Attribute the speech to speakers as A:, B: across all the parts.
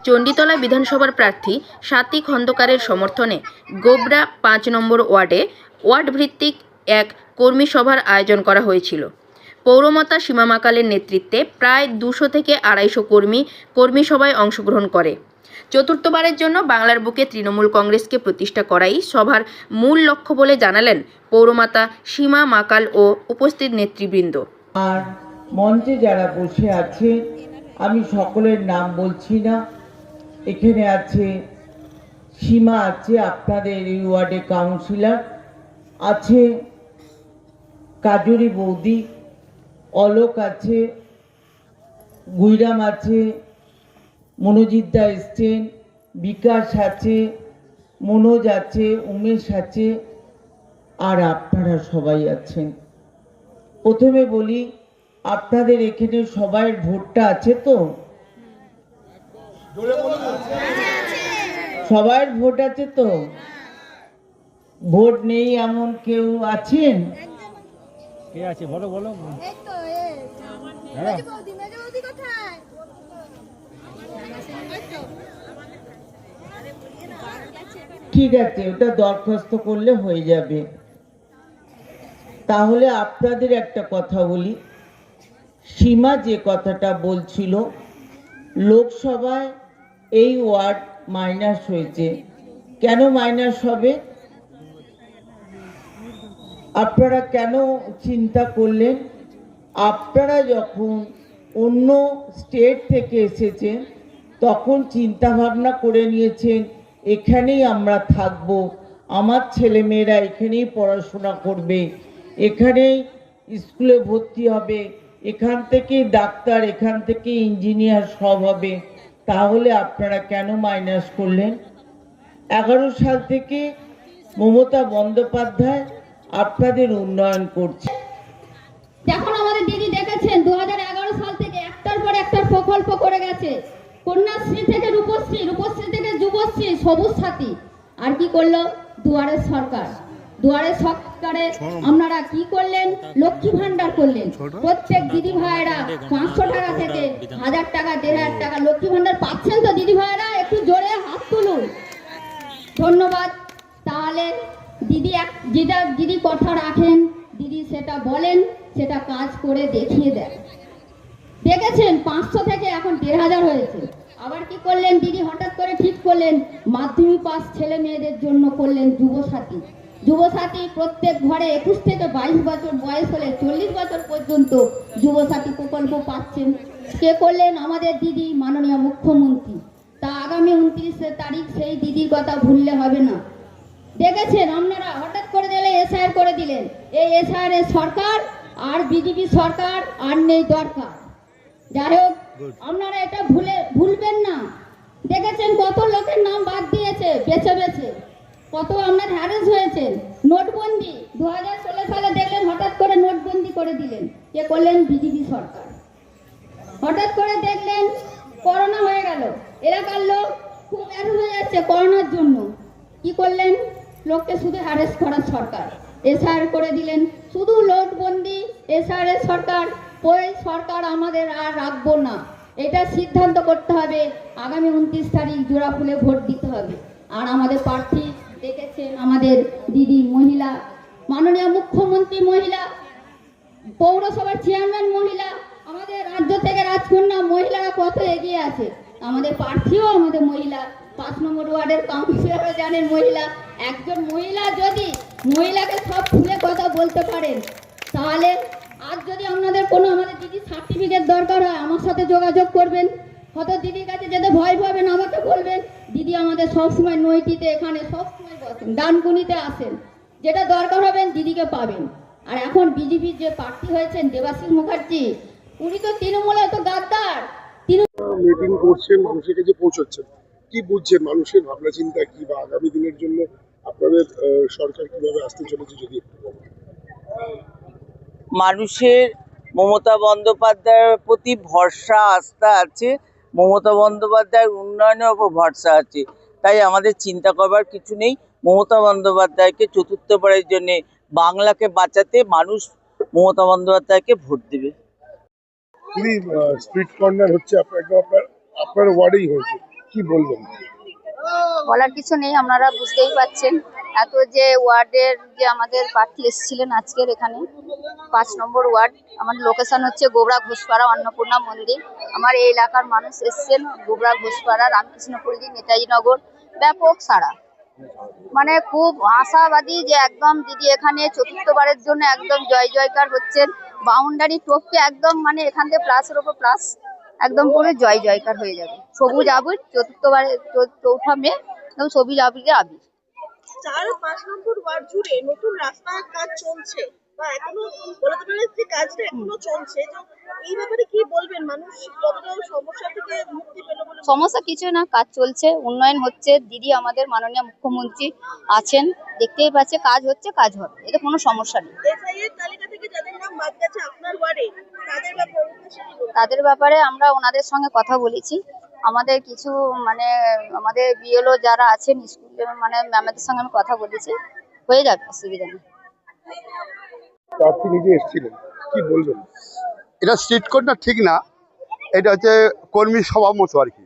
A: চণ্ডীতলা বিধানসভার প্রার্থী স্বাতী খন্দকারের সমর্থনে গোবরা ৫ নম্বর ওয়ার্ডে ওয়ার্ড ভিত্তিক এক কর্মী সভার আয়োজন করা হয়েছিল। পৌরমাতা সীমা মাকালের নেতৃত্বে প্রায় ২০০ থেকে ২৫০ কর্মী সভায় অংশগ্রহণ করে। চতুর্থবারের জন্য বাংলার বুকে তৃণমূল কংগ্রেসকে প্রতিষ্ঠা করাই সভার মূল লক্ষ্য বলে জানালেন পৌরমাতা সীমা মাকাল ও উপস্থিত নেতৃবৃন্দ।
B: আর মঞ্চে যারা বসে আছে আমি সকলের নাম বলছি না, এখানে আছে সীমা, আছে আপনাদের এই ওয়ার্ডে কাউন্সিলর, আছে কাজুরি বৌদি, অলোক আছে, গুইরাম আছে, মনোজিৎ দা এসছেন, বিকাশ আছে, মনোজ আছে, উমেশ আছে, আর আপনারা সবাই আছেন। প্রথমে বলি, আপনাদের এখানে সবাই ভোটটা আছে তো? সবার ভোট আছে তো? ভোট নেই এমন কেউ আছেন?
C: কে আছে বলো বলো।
B: ঠিক আছে, ওটা দরখাস্ত করলে হয়ে যাবে। তাহলে আপনাদের একটা কথা বলি, সীমা যে কথাটা বলছিল লোকসভায় এই ওয়ার্ড মাইনাস হয়েছে, কেন মাইনাস হবে আপনারা কেন চিন্তা করলেন? আপনারা যখন অন্য স্টেট থেকে এসেছেন তখন চিন্তা ভাবনা করে নিয়েছেন এখানেই আমরা থাকব, আমার ছেলেমেয়েরা এখানেই পড়াশোনা করবে, এখানেই স্কুলে ভর্তি হবে, এখান থেকে ডাক্তার, এখান থেকে ইঞ্জিনিয়ার সব হবে। তাহলে আপনারা কেন মাইনাস করলেন? 11 সাল থেকে মমতা বন্দ্যোপাধ্যায় আপনাদের উন্নয়ন করছে।
D: যখন আমাদের দিদি দেখেছেন 2011 সাল থেকে একটার পর একটা প্রকল্প করে গেছে, কন্যাশ্রী থেকে রূপশ্রী, রূপশ্রী থেকে যুবশ্রী, সবুজ সাথী, আর কি করলো দুয়ারের সরকার। দুয়ারের সরকারে আপনারা কি করলেন? লক্ষ্মী ভান্ডার করলেন। প্রত্যেক দিদি ভাইয়েরা 500 টাকা থেকে 1000 টাকা, 1500 টাকা লক্ষ্মী ভান্ডার পাচ্ছেন তো দিদি ভাইয়েরা? একটু জোরে হাত তুলুন। ধন্যবাদ। তাহলে যেটা দিদি কথা রাখেন, দিদি সেটা বলেন, সেটা কাজ করে দেখিয়ে দেন। দেখেছেন 500 থেকে এখন 1500 হয়েছে। আবার কি করলেন দিদি? হঠাৎ করে ঠিক করলেন মাধ্যমিক পাস ছেলে মেয়েদের জন্য করলেন যুবসাথী। যুবসাথী প্রত্যেক ঘরে 21 থেকে 22 বছর বয়স হলে 40 বছর পর্যন্ত যুবসাথী প্রকল্প পাচ্ছেন। কে করলেন? আমাদের দিদি মাননীয় মুখ্যমন্ত্রী। তা আগামী 29 তারিখ সেই দিদির কথা ভুললে হবে না। দেখেছেন আপনারা হঠাৎ করে দিলে এসআইআর করে দিলেন। এই এসআইআর এর সরকার আর বিজেপি সরকার আর নেই দরকার। যাই হোক, আপনারা এটা ভুলবেন না। দেখেছেন কত লোকের নাম বাদ দিয়েছে বেছে বেছে, কত আপনার হ্যারেস হয়েছে। নোটবন্দি 2016 সালে দেখলেন হঠাৎ করে নোটবন্দি করে দিলেন। কে করলেন? বিজেপি সরকার। হঠাৎ করে দেখলেন করোনা হয়ে গেল, এলাকার লোক খুব হ্যারেস হয়ে যাচ্ছে করোনার জন্য। কি করলেন? লোককে শুধু হ্যারেস করার সরকার। এসআইআর করে দিলেন। শুধু নোটবন্দি, এসআইআর সরকার। ওই সরকার আমাদের আর রাখবো না, এটা সিদ্ধান্ত করতে হবে। আগামী 29 তারিখ জোড়া ফুলে ভোট দিতে হবে। আর আমাদের প্রার্থী দেখেছেন আমাদের দিদি মহিলা, মাননীয় মুখ্যমন্ত্রী মহিলা, পৌরসভার চেয়ারম্যান মহিলা, আমাদের রাজ্য থেকে রাজকন্যা মহিলারা কত এগিয়ে আছে। আমাদের প্রার্থীও আমাদের মহিলা, 5 নম্বর ওয়ার্ডের কাউন্সিলরও জানেন মহিলা। একজন মহিলা যদি মহিলাকে সব খুলে কথা বলতে পারেন, তাহলে আজ যদি আপনাদের কোনো আমাদের দিদির সার্টিফিকেট দরকার হয় আমার সাথে যোগাযোগ করবেন। হয়তো দিদির কাছে যেতে ভয় পাবেন, আমাকে বলবেন। দিদি আমাদের সবসময় নৈটিতে এখানে সবসময় বসেন, ডানকুনিতে আসেন, যেটা দরকার হবেন দিদিকে পাবেন। আর এখন বিজেপির যে প্রার্থী হয়েছেন দেবাশিস মুখার্জি, উনি তো তৃণমূলে তো গাদ্দার।
E: মিটিং করছেন, মানুষের কাছে পৌঁছচ্ছেন, কি বুঝছেন মানুষের ভাবনা চিন্তা কি, বা আগামী দিনের জন্য আপনাদের সরকার কিভাবে আসতে চলেছে যদি একটু বলেন?
B: মানুষের মমতা বন্দ্যোপাধ্যায়ের প্রতি ভরসা আস্থা আছে, মমতা বন্দ্যোপাধ্যায়ের উন্নয়নের ওপর ভরসা আছে। তাই আমাদের চিন্তা করবার কিছু নেই। মমতা বন্দ্যোপাধ্যায়কে চতুর্থবারের জন্য বাংলাকে বাঁচাতে মানুষ মমতা বন্দ্যোপাধ্যায়কে ভোট দেবে।
E: স্ট্রিট কর্নার হচ্ছে আপনার ওয়ার্ডেই হয়েছে, কি বলবেন?
F: বলার কিছু নেই, আপনারা বুঝতেই পাচ্ছেন। এত যে ওয়ার্ডের যে আমাদের প্রার্থী এসেছিলেন আজকের এখানে 5 নম্বর ওয়ার্ড, আমার লোকেশন হচ্ছে গোবরা ঘোষপাড়া অন্নপূর্ণা মন্দির। আমার এই এলাকার মানুষ এসছেন গোবরা ঘোষপাড়া, রামকৃষ্ণপল্লী, নেতাজি নগর, ব্যাপক সাড়া। মানে খুব আশাবাদী যে একদম দিদি এখানে চতুর্থবারের জন্য একদম জয় জয়কার হচ্ছেন। বাউন্ডারি টপকে একদম মানে এখান থেকে প্লাসের ওপর প্লাস একদম পুরো জয় জয়কার হয়ে যাবে। সবুজ আবির চতুর্থবারে 4ঠা মে একদম সবুজ আবিরে আবির।
G: 4-5 নম্বর ওয়ার্ড জুড়ে নতুন রাস্তার কাজ চলছে বা এখনো বলতে পারে যে কাজটা এখনো চলছে, তো এই ব্যাপারে কি বলবেন? মানুষ কতটা সমস্যা থেকে মুক্তি পেল বলে
F: সমস্যা কিছু না, কাজ চলছে, উন্নয়ন হচ্ছে। দিদি আমাদের মাননীয় মুখ্যমন্ত্রী আছেন, দেখতেই পাচ্ছে কাজ হচ্ছে, কাজ হবে, এতে কোনো সমস্যা নেই।
G: এসআই এর তালিকা থেকে যাদের নাম বাদ গেছে আপনার ওয়ার্ডে, তাদের ব্যাপারে উদ্দেশ্যে কি বলবেন?
F: তাদের ব্যাপারে আমরা ওনাদের সঙ্গে কথা বলেছি। আমাদের কিছু মানে আমাদের বিএলও যারা আছেন স্কুলের মানে ম্যামদের সঙ্গে আমি কথা বলেছি, হয়ে যাবে, অসুবিধা নেই।
E: প্রার্থী নিজে এসেছিলেন, কি বলবেন?
H: এটা স্ট্রিট কোডটা ঠিক না, এটা হচ্ছে কর্মী সভা মতো আর কি।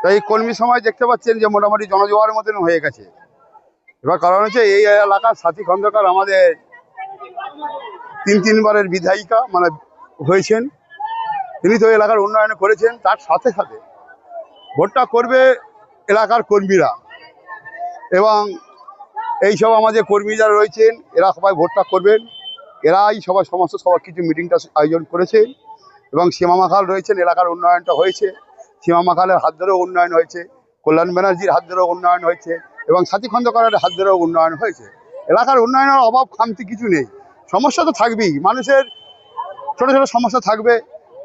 H: তাই এই কর্মী সভায় দেখতে পাচ্ছেন যে মোটামুটি জনজোয়ারের মতন হয়ে গেছে। এবার কারণ হচ্ছে এই এলাকার সাথী খন্দকার আমাদের 3 বারের বিধায়িকা মানে হয়েছেন, তিনি তো এলাকার উন্নয়ন করেছেন। তার সাথে সাথে ভোটটা করবে এলাকার কর্মীরা, এবং এইসব আমাদের কর্মী যারা রয়েছেন এরা সবাই ভোটটা করবেন। এরাই সবাই সমস্ত সবার কিছু মিটিংটা আয়োজন করেছে, এবং সীমা মাখাল রয়েছেন, এলাকার উন্নয়নটা হয়েছে। সীমা মাখালের হাত ধরেও উন্নয়ন হয়েছে, কল্যাণ ব্যানার্জির হাত ধরেও উন্নয়ন হয়েছে, এবং সাথী খন্দকারের হাত ধরেও উন্নয়ন হয়েছে। এলাকার উন্নয়নের অভাব খামতি কিছু নেই। সমস্যা তো থাকবেই, মানুষের ছোটো ছোটো সমস্যা থাকবে,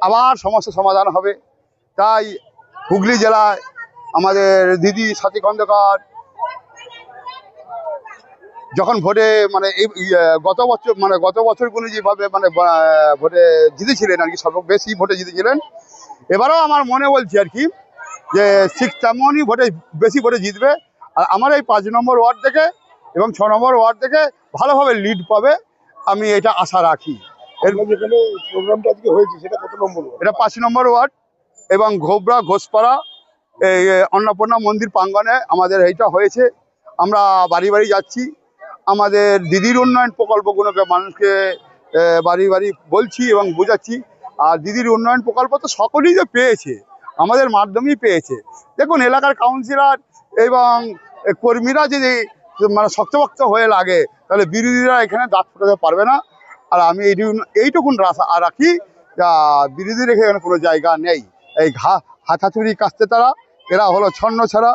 H: আবার সমস্যা সমাধান হবে। তাই হুগলি জেলায় আমাদের দিদি সাথী খন্দকার যখন ভোটে মানে এই গত বছরগুলো যেভাবে মানে ভোটে জিতেছিলেন আর কি, সর্ববেশি ভোটে জিতেছিলেন, এবারেও আমার মনে বলছি আর কি যে ঠিক তেমনই ভোটে বেশি ভোটে জিতবে। আর আমার এই 5 নম্বর ওয়ার্ড থেকে এবং 6 নম্বর ওয়ার্ড থেকে ভালোভাবে লিড পাবে, আমি এটা আশা রাখি।
E: যেখানে প্রোগ্রামটা আজকে হয়েছে সেটা কত নম্বর ওয়ার্ড?
H: এটা 5 নম্বর ওয়ার্ড, এবং গোবরা ঘোষপাড়া এই অন্নপূর্ণা মন্দির প্রাঙ্গণে আমাদের এইটা হয়েছে। আমরা বাড়ি বাড়ি যাচ্ছি, আমাদের দিদির উন্নয়ন প্রকল্পগুলোকে মানুষকে বাড়ি বাড়ি বলছি এবং বোঝাচ্ছি। আর দিদির উন্নয়ন প্রকল্প তো সকলেই যে পেয়েছে, আমাদের মাধ্যমেই পেয়েছে। দেখুন, এলাকার কাউন্সিলর এবং কর্মীরা যদি মানে শক্তভক্ত হয়ে লাগে, তাহলে বিরোধীরা এখানে দাঁত ফোটাতে পারবে না। আর আমি এইটুকুন আশা রাখি, বিরোধীর এখানে কোনো জায়গা নেই। এই হাতাচুরি কাস্তে তারা, এরা হলো ছন্ন ছাড়া।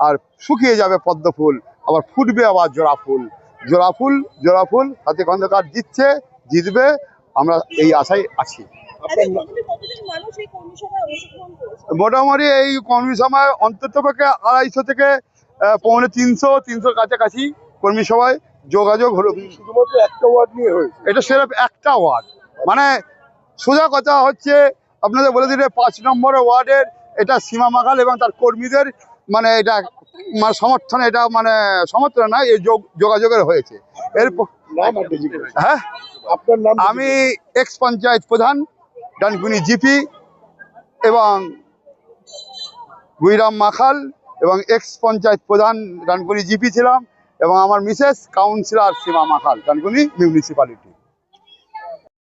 H: আর শুকিয়ে যাবে পদ্ম ফুল, আবার ফুটবে আবার জোড়া ফুল। জোড়া ফুল জোড়া ফুল সাথী খন্দকার জিতবে, আমরা এই আশায় আছি।
G: কতজন মানুষ এই কর্মী সভায় অংশগ্রহণ করেছে?
H: মোটামুটি এই কর্মী সভায় অন্ততপক্ষে 250 থেকে 350 কাছাকাছি কর্মী সভায় যোগাযোগ হলো।
E: শুধুমাত্র একটা ওয়ার্ড নিয়ে হয়েছে?
H: এটা সেরকম একটা ওয়ার্ড, মানে সোজা কথা হচ্ছে আপনাদের বলে দিলে 5 নম্বর ওয়ার্ডের এটা সীমা মাখাল এবং তার কর্মীদের মানে এটা মানে সমর্থনে, এটা মানে সমর্থন না, এই যোগাযোগের হয়েছে। এরপর
E: নাম আপনি জিজ্ঞেস?
H: হ্যাঁ,
E: আপনার নাম?
H: আমি এক্স পঞ্চায়েত প্রধান ডানকুনি জিপি এবং গুইরাম মাখাল, এবং এক্স পঞ্চায়েত প্রধান ডানকুনি জিপি ছিলাম, এবং আমার মিসেস কাউন্সিলর সীমা মাখাল ডানকুনি মিউনিসিপ্যালিটি।